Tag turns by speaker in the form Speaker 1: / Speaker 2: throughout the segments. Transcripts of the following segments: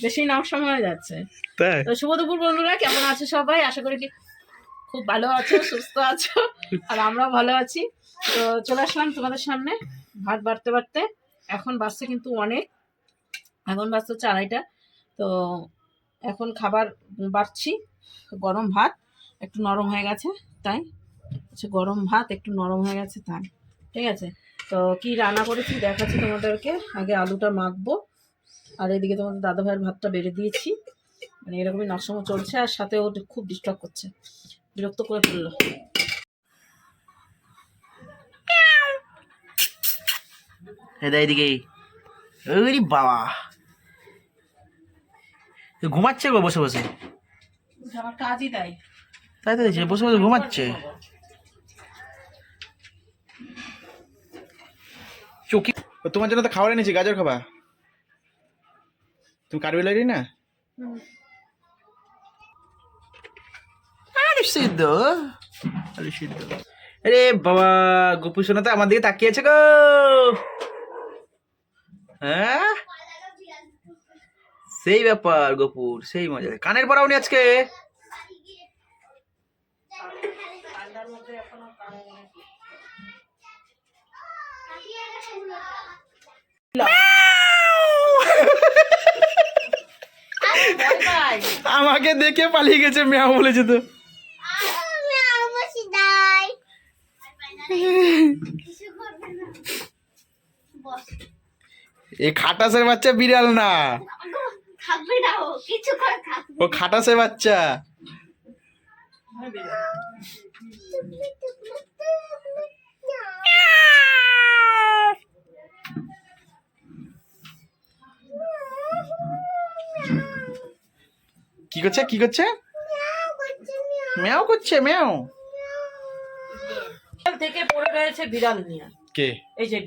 Speaker 1: বেশি নাও সময় হয়ে যাচ্ছে। তো শুভ দুপুর বন্ধুরা, কেমন আছো সবাই? আশা করি কি খুব ভালো আছো, সুস্থ আছো, আর আমরাও ভালো আছি। তো চলে আসলাম তোমাদের সামনে ভাত বাড়তে বাড়তে। এখন বাজছে কিন্তু অনেক, এখন বাজছে 2:30। তো এখন খাবার বাড়ছি। গরম ভাত একটু নরম হয়ে গেছে তাই, গরম ভাত একটু নরম হয়ে গেছে তাই, ঠিক আছে। তো কি রান্না করেছি দেখাচ্ছি তোমাদেরকে। আগে আলুটা মাখবো, আর এদিকে তোমাদের দাদা ভাইয়ের ভাতটা বেড়ে দিয়েছি। মানে এরকমই নকশামো চলছে, আর সাথে ও খুব ডিস্টার্ব করছে, বিরক্ত করে ফেললো।
Speaker 2: এদিকে বাবা ঘুমাচ্ছে গো বসে বসে।
Speaker 1: আমার কাজই তাই,
Speaker 2: তাই তো বসে বসে ঘুমাচ্ছে। চকি তোমার জন্য তো খাবার এনেছি, গাজর খাবা? তুমি কারবেলারি না? আরে সিদ্ধ, আরে সিদ্ধ। আরে বাবা, গোপু সোনা তো আমার দিকে তাকিয়েছে গো। হ্যাঁ সেই ব্যাপার গোপুর, সেই মজা। কানের পরাওনি আজকে? আমাকে দেখে পালিয়ে গেছে, মেয়া বলেছে তো। এই খাটাসের বাচ্চা বিড়াল না, ও খাটাসের বাচ্চা। কি করছে কি করছে? ম্যাও করছে, ম্যাও
Speaker 1: থেকে পড়ে রয়েছে বিড়াল নিয়ে।
Speaker 2: কে?
Speaker 1: এই যে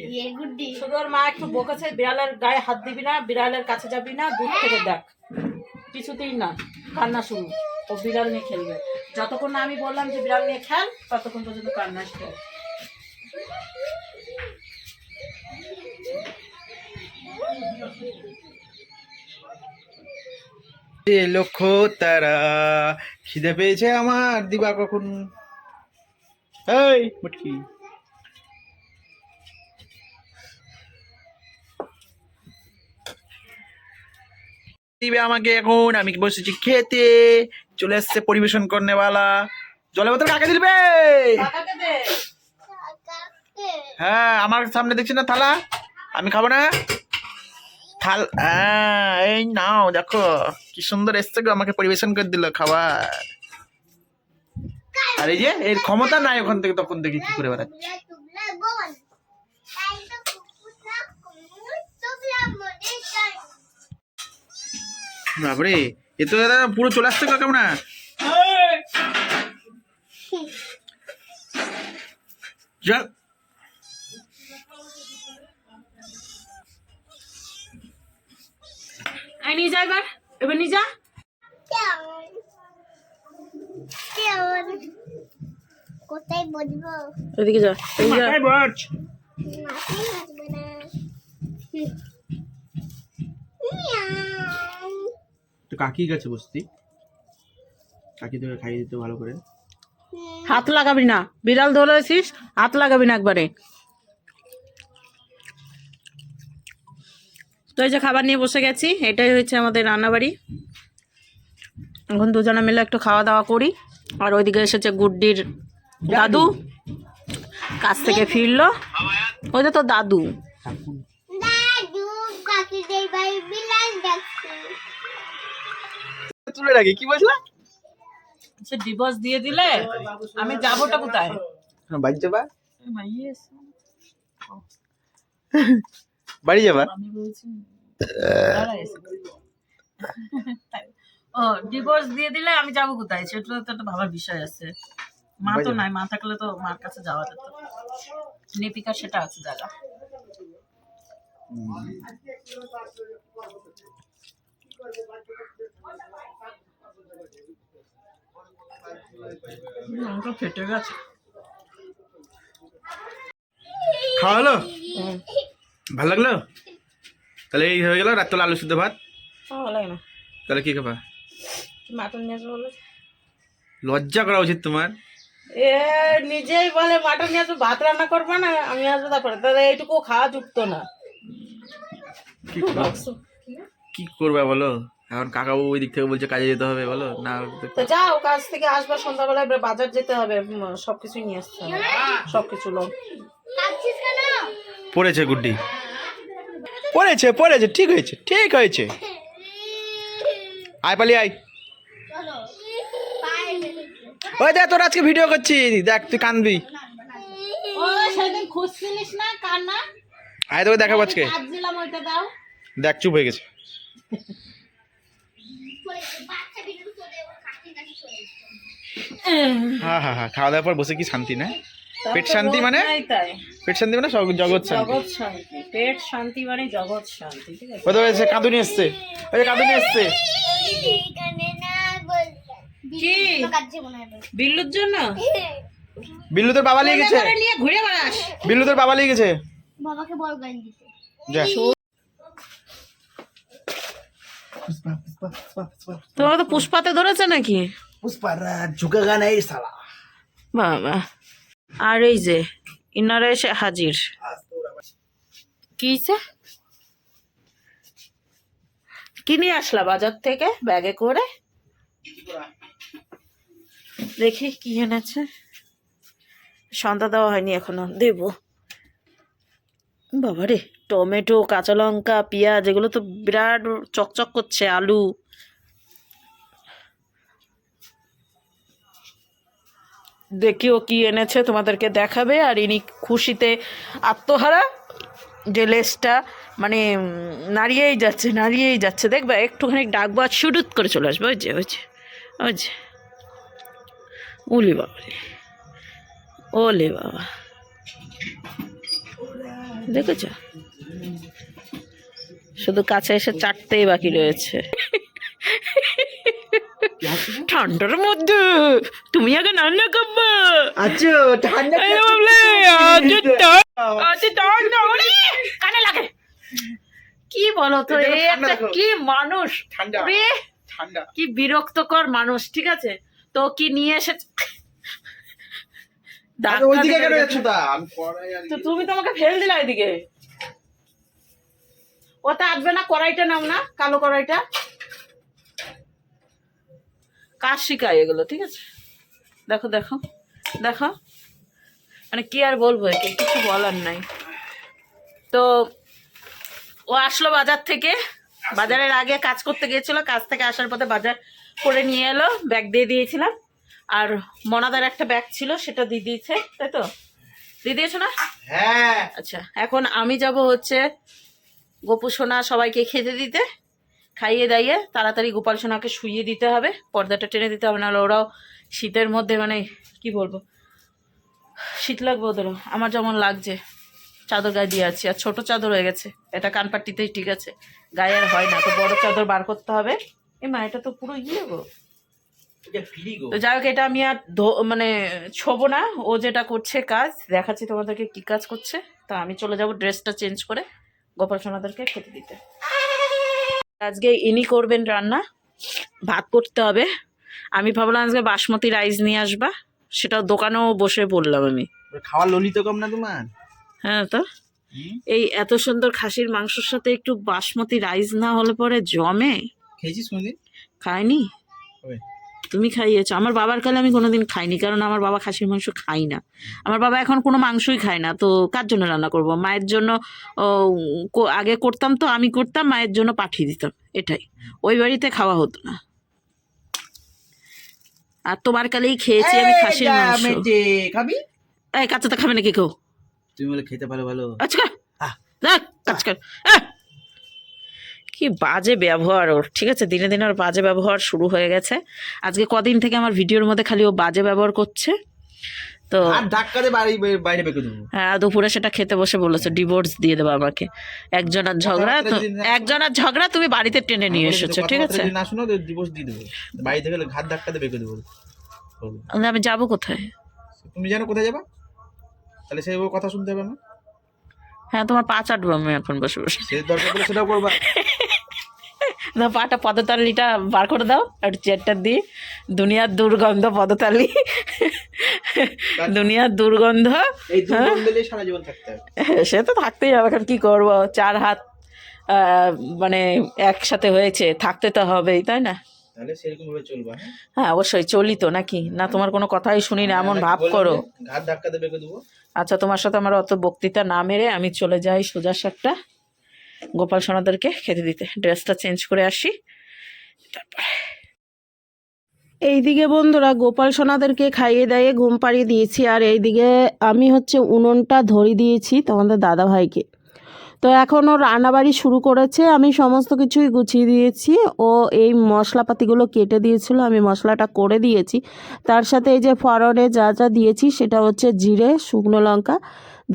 Speaker 1: শুধু ওর মা একটু বকেছে, বিড়ালের গায়ে হাত দিবি না, বিড়ালের কাছে যাবি না, দূর থেকে দেখ। কিছুতেই না, কান্না শুরু। ও বিড়াল নিয়ে খেলবে, যতক্ষণ না আমি বললাম যে বিড়াল নিয়ে খেল ততক্ষণ পর্যন্ত কান্না স্টার্ট।
Speaker 2: লক্ষ্য তারা, খিদে পেয়েছে আমার, দিবা কখন? এই মুটকি, দিবে আমাকে এখন। আমি বসেছি খেতে, চলে এসছে পরিবেশন করনেওয়ালা। জলের বোতল কাকে দিবে? হ্যাঁ, আমার সামনে দেখছি না থালা, আমি খাবো না থাল। এই নাও, দেখো কি সুন্দর এসছে গো, আমাকে পরিবেশন করে দিল খাবার। আর এই যে এর ক্ষমতা নাই ওখান থেকে তখন থেকে কি করে বেড়াচ্ছে। বাবরে, এ তো দাদা পুরো চলে আসছে গো, কেমন না? চল
Speaker 1: নিয়ে যা, এবার নিয়ে যা।
Speaker 3: কোথায় বসবো?
Speaker 1: এদিকে যা,
Speaker 2: মাথায় বস। তো কাকির কাছে বসতি, কাকি তোকে খাইয়ে দিতে ভালো করে।
Speaker 1: হাত লাগাবি না, বিড়াল ধরেছিস, হাত লাগাবি না একবারে। তো এই যে খাবার নিয়ে বসে গেছি, এটাই হচ্ছে আমাদের রান্নাবাড়ি। এখন দুজনে মিলে একটু খাওয়া দাওয়া করি। আর ওইদিকে এসেছে গুড্ডির দাদু, কাছ থেকে ফিরলো। ওই তো তোর দাদু।
Speaker 2: তুলে রাখি, কি বলছিলা?
Speaker 1: সে ডিভোর্স দিয়ে দিলে আমি যাবোটা কোথায়?
Speaker 2: বাড়ি যাবা, বাড়ি যাবা।
Speaker 1: আমি বলছি ও ডিভোর্স দিয়ে দিলে আমি যাবো কোথায়, সেটা তো একটা ভাবার বিষয় আছে। মা তো নাই, মা থাকলে তো মার কাছে যাওয়া যেত। নিপিকা সেটা আছে জায়গা। ফেটে গেছে।
Speaker 2: খাওয়া হলো, ভালো লাগলো? তাহলে এই হয়ে গেল রাত্রে আলু সিদ্ধ ভাত।
Speaker 1: ভালো লাগে না।
Speaker 2: তাহলে কি খাবা?
Speaker 1: মাটন নিয়ে আসবো বলে
Speaker 2: লজ্জা করা উচিত তোমার।
Speaker 1: এ নিজেই বলে মাটন নিয়ে আসবো, ভাত রান্না করবে না, আমি আসবো তারপরে। তাহলে এইটুকু খাওয়া যুক্ত না।
Speaker 2: কি করবা? কি করবা বলো? এখন কাকাবু ওই দিক থেকে বলছে কাজে যেতে হবে, বলো না?
Speaker 1: তো যাও, কাজ থেকে আসবা সন্ধ্যাবেলায়, বাজার যেতে হবে, সবকিছুই নিয়ে আসতে হবে, সবকিছু লোক।
Speaker 2: পড়েছে গুড্ডি, পড়েছে পড়েছে, ঠিক হয়েছে ঠিক হয়েছে। আয় পালি আয়। ওই দেখ তোর আজকে ভিডিও করছি, দেখ তুই কাঁদবি।
Speaker 1: ও সেদিন খুঁজছিলিস না কান্না,
Speaker 2: আয় তোকে দেখাবো আজকে।
Speaker 1: কাজ দিলাম, ওইটা দাও।
Speaker 2: দেখ চুপ হয়ে গেছে। হ্যাঁ হ্যাঁ হ্যাঁ, খাওয়া দাওয়ার পর বসে কি শান্তি না? পেট শান্তি মানে,
Speaker 1: তাই
Speaker 2: পেট শান্তি মানে জগৎ শান্তি।
Speaker 1: জগৎ শান্তি, পেট শান্তি মানে জগৎ শান্তি, ঠিক আছে।
Speaker 2: ওই তো এসে কাঁদুনি এসছে, ওই যে কাঁদুনি এসছে।
Speaker 1: কি বিল্লুর জন্য?
Speaker 2: বিল্লু তোর বাবা নিয়ে গেছে,
Speaker 1: নিয়ে ঘুরে বেড়াস।
Speaker 2: বিল্লু তোর বাবা নিয়ে গেছে।
Speaker 3: বাবাকে বড় গান দিতে
Speaker 2: যা।
Speaker 1: তোমার তো পুষ্পাতে ধরেছে নাকি?
Speaker 2: পুষ্পারাজ ঝুঁকেগা নেই শালা।
Speaker 1: বাবা, আর এই যে ইনারা এসে হাজির। কি কি নিয়ে আসলা বাজার থেকে ব্যাগে করে? দেখি কি এনেছে। সন্ধ্যা দেওয়া হয়নি এখনো, দেব। বাবারে, টমেটো, কাঁচা লঙ্কা, পেঁয়াজ, এগুলো তো বিরাট চকচক করছে, আলু। দেখিও কি এনেছে, তোমাদেরকে দেখাবে। আর ইনি খুশিতে আত্মহারা, যে লেজটা মানে নাড়িয়েই যাচ্ছে নাড়িয়েই যাচ্ছে। দেখবা একটুখানি ডাকবো আর শুরুত করে চলে আসবে। ওই যে ওই যে ওই যে, উলি বাবা, ওলে বাবা, দেখেছ? শুধু কাছে এসে চাটতেই বাকি রয়েছে। ঠান্ডার মধ্যে তুমি আগে রান্না করবা।
Speaker 2: আচ্ছা ঠান্ডা
Speaker 1: কানে লাগে। কি বলো তো,
Speaker 2: এই দেখো,
Speaker 1: এই
Speaker 2: ঠান্ডা
Speaker 1: একটা
Speaker 2: দেখো।
Speaker 1: কি মানুষ,
Speaker 2: ঠান্ডা
Speaker 1: ওরে,
Speaker 2: ঠান্ডা।
Speaker 1: কি বিরক্তকর মানুষ, ঠিক আছে। তো কি নিয়ে এসেছে,
Speaker 2: ওইদিকে কেন যাচ্ছ তা? আমি পড়াই আর
Speaker 1: তো তুমি তো আমাকে ফেল দিলা এদিকে। ওটা আসবে না, কড়াইটা নাও না, কালো কড়াইটা। কাজ শিখায় এগুলো, ঠিক আছে। দেখো দেখো দেখো, মানে কি আর বলবো, একে কিছু বলার নাই। তো ও আসলো বাজার থেকে, বাজারের আগে কাজ করতে গিয়েছিল, কাজ থেকে আসার পথে বাজার করে নিয়ে এলো, ব্যাগ দিয়ে দিয়েছিলাম। আর মনাদার একটা ব্যাগ ছিল, সেটা দিয়ে দিয়েছে, তাই তো? দিয়ে দিয়েছো না?
Speaker 2: হ্যাঁ।
Speaker 1: আচ্ছা, এখন আমি যাব হচ্ছে গোপু সোনা সবাইকে খেতে দিতে, খাইয়ে দাইয়ে তাড়াতাড়ি গোপাল সোনাকে শুইয়ে দিতে হবে, পর্দাটা টেনে দিতে হবে, নাহলে ওরাও শীতের মধ্যে মানে কি বলবো, শীত লাগবে ওদেরও, আমার যেমন লাগছে। চাদর গায়ে দিয়ে আছি, আর ছোট চাদর হয়ে গেছে, এটা কানপাট্টিতেই ঠিক আছে, গায়ে আর হয় না, তো বড় চাদর বার করতে হবে। এই মা, এটা তো পুরো গো। তো যাই হোক, এটা আমি আর মানে ছোবো না, ও যেটা করছে কাজ দেখাচ্ছি তোমাদেরকে কি কাজ করছে। তা আমি চলে যাব ড্রেসটা চেঞ্জ করে গোপাল সোনাদেরকে খেতে দিতে। আজকে ইনি করবেন রান্না, ভাত করতে হবে। আমি ভাবলাম আজকে বাসমতি রাইস নিয়ে আসবা, সেটাও দোকানেও বসে বললাম আমি।
Speaker 2: খাওয়ার ললিত কম না তোমার?
Speaker 1: হ্যাঁ, তো এই এত সুন্দর খাসির মাংসের সাথে একটু বাসমতি রাইস না হলে পরে জমে।
Speaker 2: খেয়েছিস কোনদিন?
Speaker 1: খাইনি। তুমি খাইয়েছো। আমার বাবার কালে আমি কোনোদিন খাইনি, কারণ আমার বাবা খাসির মাংস খাই না। আমার বাবা এখন কোনো মাংসই খায় না, তো কার জন্য রান্না করব? মায়ের জন্য আগে করতাম, তো আমি করতাম, মায়ের জন্য পাঠিয়ে দিতাম, এটাই। ওই বাড়িতে খাওয়া হতো না। আর তোমার কালেই খেয়েছি আমি খাসির মাংস।
Speaker 2: খাবি?
Speaker 1: এই কাঁচাটা খাবে নাকি কেউ?
Speaker 2: তুমি বলে খেতে ভালো ভালো।
Speaker 1: আচ্ছা, কি বাজে ব্যবহার ওর, ঠিক আছে। দিনে দিনে ওর বাজে ব্যবহার শুরু হয়ে গেছে। আজকে কদিন থেকে আমার ভিডিওর মধ্যে খালি ও বাজে ব্যবহার করছে। তো
Speaker 2: ধাক্কাতে বাইরে বেঁকে দেবো।
Speaker 1: হ্যাঁ, দুপুরে সেটা খেতে বসে বলেছে ডিভোর্স দিয়ে দেবো আমাকে। একজনের ঝগড়া তুমি বাড়িতে টেনে নিয়ে এসেছো, ঠিক আছে।
Speaker 2: না শুনো, ডিভোর্স দিয়ে দেবো। বাড়ি থেকে ঘাট ধাক্কাতে বেঁকে দেবো।
Speaker 1: আমি যাবো কোথায়?
Speaker 2: তুমি জানো কোথায় যাবা? তাহলে সেইভাবে কথা শুনতে হবে না।
Speaker 1: হ্যাঁ, তোমার পা চাটবো আমি এখন বসে বসে।
Speaker 2: সেই দরকার পড়লে সেটাও করবা।
Speaker 1: না পাটা পদতালিটা বার করে দাও একটু চেয়ারটা দিয়ে দুনিয়ার দুর্গন্ধ পদতালি দুনিয়ার দুর্গন্ধ
Speaker 2: এই দুর্গন্ধ নিয়ে সারা জীবন থাকতে হবে।
Speaker 1: সে তো থাকতেই হবে এখন কী করবো 4 হাত মানে একসাথে হয়েছে থাকতে তো হবেই তাই না
Speaker 2: তাহলে সেরকম ভাবে চলবা।
Speaker 1: হ্যাঁ অবশ্যই চলি তো নাকি না তোমার কোনো কথাই শুনি না এমন ভাব করো
Speaker 2: ঘাট ধাক্কা দেবে দেবো।
Speaker 1: আচ্ছা তোমার সাথে আমার অত বক্তৃতা না মেরে আমি চলে যাই সোজা সাতটা গোপাল সোনাদেরকে খেতে দিতে ড্রেসটা চেঞ্জ করে আসি তারপরে এইদিকে বন্ধুরা গোপাল সোনাদেরকে খাইয়ে দাইয়ে ঘুম পাড়িয়ে দিয়েছি আর এইদিকে আমি হচ্ছে উনুনটা ধরিয়ে দিয়েছি তোমাদের দাদা ভাইকে তো এখন ও রান্নাবাড়ি শুরু করেছে আমি সমস্ত কিছুই গুছিয়ে দিয়েছি ও এই মশলাপাতিগুলো কেটে দিয়েছিল আমি মশলাটা করে দিয়েছি তার সাথে এই যে ফড়নে যা যা দিয়েছি সেটা হচ্ছে জিরে শুকনো লঙ্কা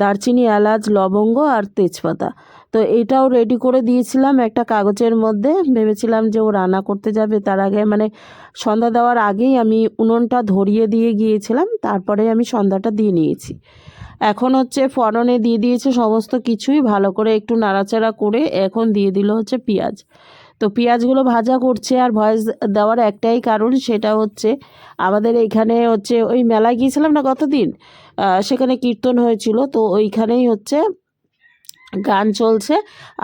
Speaker 1: দারচিনি এলাচ লবঙ্গ আর তেজপাতা তো এটাও রেডি করে দিয়েছিলাম একটা কাগজের মধ্যে ভেবেছিলাম যে ও রান্না করতে যাবে তার আগে মানে সন্ধ্যা দেওয়ার আগেই আমি উনুনটা ধরিয়ে দিয়ে গিয়েছিলাম তারপরে আমি সন্ধ্যাটা দিয়ে নিয়েছি এখন হচ্ছে ফড়নে দিয়ে দিয়েছে সমস্ত কিছুই ভালো করে একটু নাড়াচাড়া করে এখন দিয়ে দিল হচ্ছে পেঁয়াজ তো পেঁয়াজগুলো ভাজা করছে আর ভয়েস দেওয়ার একটাই কারণ সেটা হচ্ছে আমাদের এইখানে হচ্ছে ওই মেলায় গিয়েছিলাম না গতদিন সেখানে কীর্তন হয়েছিল তো ওইখানেই হচ্ছে গান চলছে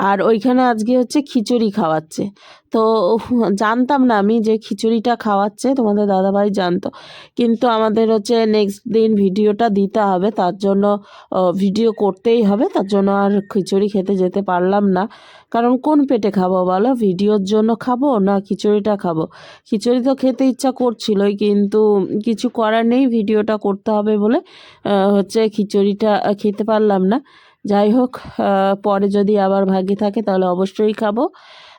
Speaker 1: আর ওইখানে আজকে হচ্ছে খিচুড়ি খাওয়াচ্ছে তো জানতাম না আমি যে খিচুড়িটা খাওয়াচ্ছে তোমাদের দাদাভাই জানতো কিন্তু আমাদের হচ্ছে নেক্সট দিন ভিডিওটা দিতে হবে তার জন্য ভিডিও করতেই হবে তার জন্য আর খিচুড়ি খেতে যেতে পারলাম না কারণ কোন পেটে খাবো বলো ভিডিওর জন্য খাবো না খিচুড়িটা খাবো খিচুড়ি তো খেতে ইচ্ছা করছিলই কিন্তু কিছু করার নেই ভিডিওটা করতে হবে বলে হচ্ছে খিচুড়িটা খেতে পারলাম না যাই হোক পরে যদি আবার ভাগ্যে থাকে তাহলে অবশ্যই খাবো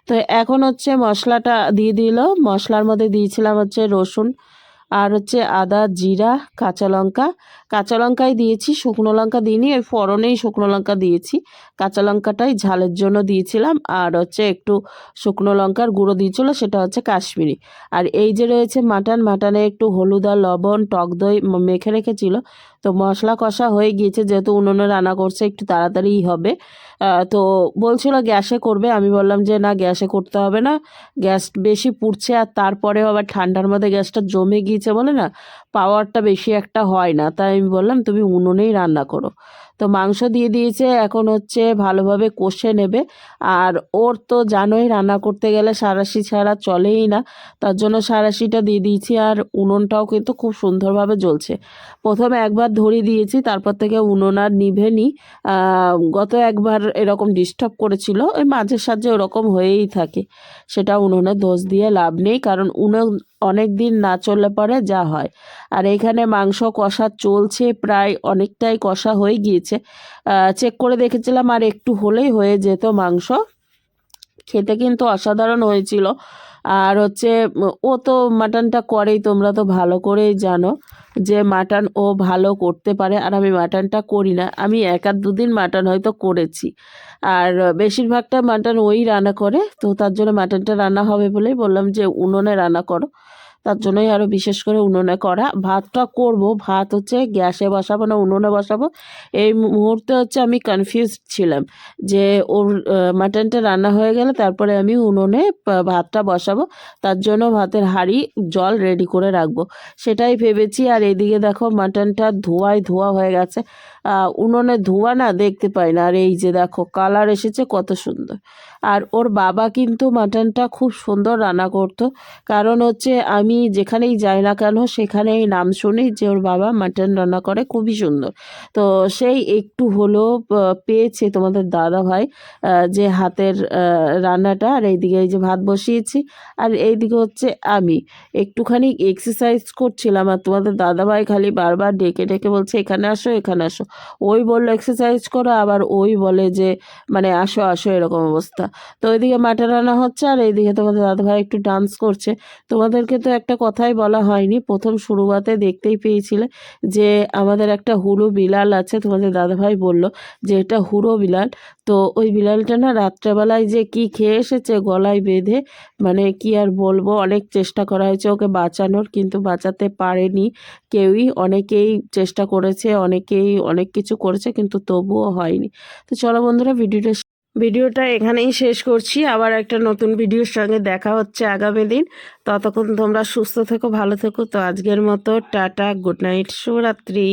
Speaker 1: তো এখন হচ্ছে মশলাটা দিয়ে দিল মশলার মধ্যে দিয়েছিলাম হচ্ছে রসুন আর হচ্ছে আদা জিরা কাঁচা লঙ্কাই দিয়েছি শুকনো লঙ্কা দিইনি ওই ফোড়নেই শুকনো লঙ্কা দিয়েছি কাঁচা লঙ্কাটাই ঝালের জন্য দিয়েছিলাম আর হচ্ছে একটু শুকনো লঙ্কার গুঁড়ো দিয়েছিল সেটা হচ্ছে কাশ্মীরি আর এই যে রয়েছে মাটনে একটু হলুদ আর লবণ টক দই মেখে রেখেছিল তো মশলা কষা হয়ে গিয়েছে যেহেতু উনুনে রান্না করছে একটু তাড়াতাড়িই হবে তো বলছিল গ্যাসে করবে আমি বললাম যে না গ্যাসে করতে হবে না গ্যাস বেশি পুড়ছে আর তারপরেও আবার ঠান্ডার মধ্যে গ্যাসটা জমে গিয়েছে বলে না পাওয়ারটা বেশি একটা হয় না তাই আমি বললাম তুমি উনুনেই রান্না করো তো মাংস দিয়ে দিয়েছে এখন হচ্ছে ভালোভাবে কষে নেবে আর ওর তো জানোই রান্না করতে গেলে সাঁড়াশি ছাড়া চলেই না তার জন্য সাঁড়াশিটা দিয়ে দিয়েছি আর উনুনটাও কিন্তু খুব সুন্দরভাবে জ্বলছে প্রথমে একবার ধরিয়ে দিয়েছি তারপর থেকে উনুন আর নিভেনি গত একবার এরকম ডিস্টার্ব করেছিল ওই মাঝে সাঝে ওরকম হয়েই থাকে সেটা উনুনে দোষ দিয়ে লাভ নেই কারণ উনুন অনেক দিন না চললে পরে যা হয় আর এখানে মাংস কষা চলছে প্রায় অনেকটাই কষা হয়ে গিয়েছে চেক করে দেখেছিলাম আর একটু হলেই হয়ে যেত মাংস খেতে কিন্তু অসাধারণ হয়েছিল আর হচ্ছে ও তো মাটনটা করেই তোমরা তো ভালো করেই জানো যে মাটন ও ভালো করতে পারে আর আমি মাটনটা করি না আমি 1-2 দিন মাটন হয়তো করেছি আর বেশিরভাগটা মাটন ওই রান্না করে তো তার জন্য মাটনটা রান্না হবে বলেই বললাম যে উনুনে রান্না করো তার জন্যই আরও বিশেষ করে উনুনে করা ভাতটা করব ভাত হচ্ছে গ্যাসে বসাবো না উনুনে বসাবো এই মুহূর্তে হচ্ছে আমি কনফিউজ ছিলাম যে ওর মাটনটা রান্না হয়ে গেলে তারপরে আমি উনুনে ভাতটা বসাবো তার জন্য ভাতের হাঁড়ি জল রেডি করে রাখবো সেটাই ভেবেছি আর এদিকে দেখো মাটনটা ধোয়া হয়ে গেছে উনুনে ধোয়া না দেখতে পাই না আর এই যে দেখো কালার এসেছে কত সুন্দর আর ওর বাবা কিন্তু মাটনটা খুব সুন্দর রান্না করতো কারণ হচ্ছে আমি যেখানেই যাই না কেন সেখানেই নাম শুনি যে ওর বাবা মাটন রান্না করে খুবই সুন্দর তো সেই একটু হলেও পেয়েছে তোমাদের দাদা ভাই যে হাতের রান্নাটা আর এইদিকে এই যে ভাত বসিয়েছি আর এইদিকে হচ্ছে আমি একটুখানি এক্সারসাইজ করছিলাম আর তোমাদের দাদা ভাই খালি বারবার ডেকে ডেকে বলছে এখানে আসো ওই বললো এক্সারসাইজ করো আবার ওই বলে যে মানে আসো এরকম অবস্থা তো ওইদিকে মাটন রান্না হচ্ছে আর এইদিকে তোমাদের দাদাভাই একটু ডান্স করছে তোমাদেরকে তো একটা কথাই বলা হয়নি প্রথম শুরুতে দেখতেই পেয়েছিলে যে আমাদের একটা হুরো বিড়াল আছে তোমাদের দাদাভাই বলল যে এটা হুরো বিড়াল তো ওই বিড়ালটা না রাত্রেবেলায় যে কি খেয়ে এসেছে গলায় বেঁধে মানে কি আর বলবো অনেক চেষ্টা করা হয়েছে ওকে বাঁচানোর কিন্তু বাঁচাতে পারেনি কেউই অনেকেই চেষ্টা করেছে অনেকেই অনেক কিছু করেছে কিন্তু তবুও হয়নি তো চলো বন্ধুরা ভিডিওটা এখানেই শেষ করছি। আবার একটা নতুন ভিডিওর সঙ্গে দেখা হচ্ছে আগামী দিন। ততক্ষণ তোমরা সুস্থ থেকো, ভালো থেকো। তো আজকের মতো টাটা, গুড নাইট, শুভরাত্রি।